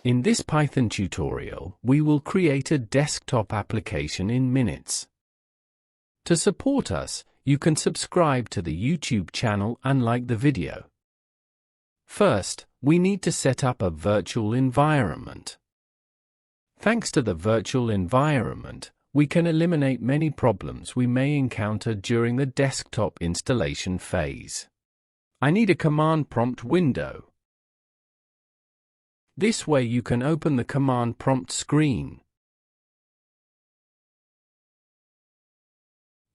In this Python tutorial, we will create a desktop application in minutes. To support us, you can subscribe to the YouTube channel and like the video. First, we need to set up a virtual environment. Thanks to the virtual environment, we can eliminate many problems we may encounter during the desktop installation phase. I need a command prompt window. This way you can open the command prompt screen.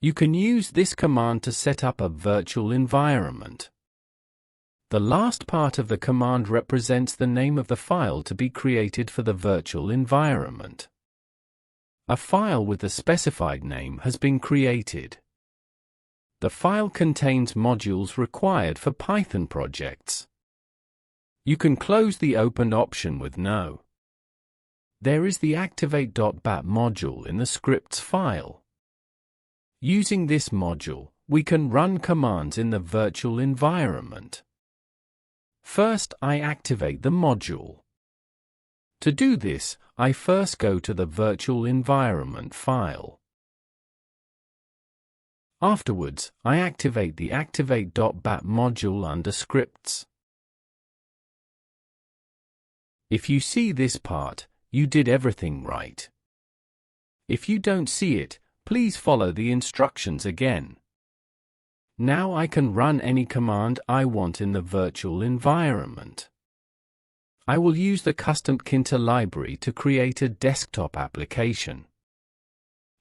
You can use this command to set up a virtual environment. The last part of the command represents the name of the file to be created for the virtual environment. A file with the specified name has been created. The file contains modules required for Python projects. You can close the opened option with No. There is the activate.bat module in the scripts file. Using this module, we can run commands in the virtual environment. First, I activate the module. To do this, I first go to the virtual environment file. Afterwards, I activate the activate.bat module under scripts. If you see this part, you did everything right. If you don't see it, please follow the instructions again. Now I can run any command I want in the virtual environment. I will use the Customtkinter library to create a desktop application.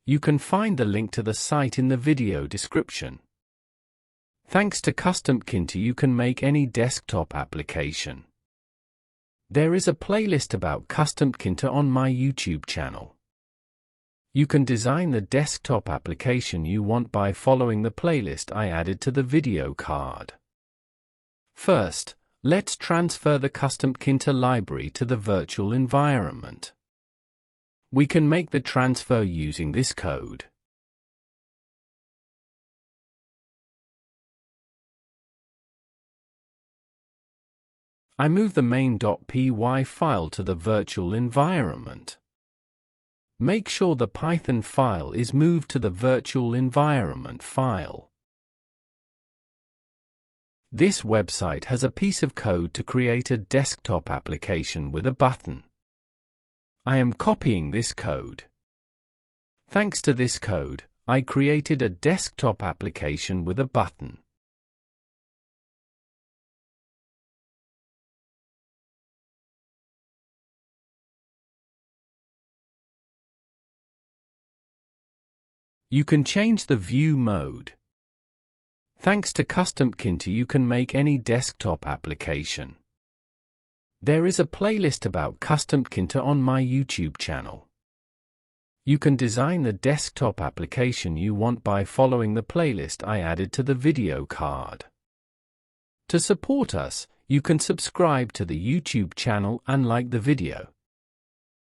You can find the link to the site in the video description. Thanks to Customtkinter, you can make any desktop application. There is a playlist about Customtkinter on my YouTube channel. You can design the desktop application you want by following the playlist I added to the video card. First, let's transfer the Customtkinter library to the virtual environment. We can make the transfer using this code. I move the main.py file to the virtual environment. Make sure the Python file is moved to the virtual environment file. This website has a piece of code to create a desktop application with a button. I am copying this code. Thanks to this code, I created a desktop application with a button. You can change the view mode. Thanks to Customtkinter, you can make any desktop application. There is a playlist about Customtkinter on my YouTube channel. You can design the desktop application you want by following the playlist I added to the video card. To support us, you can subscribe to the YouTube channel and like the video.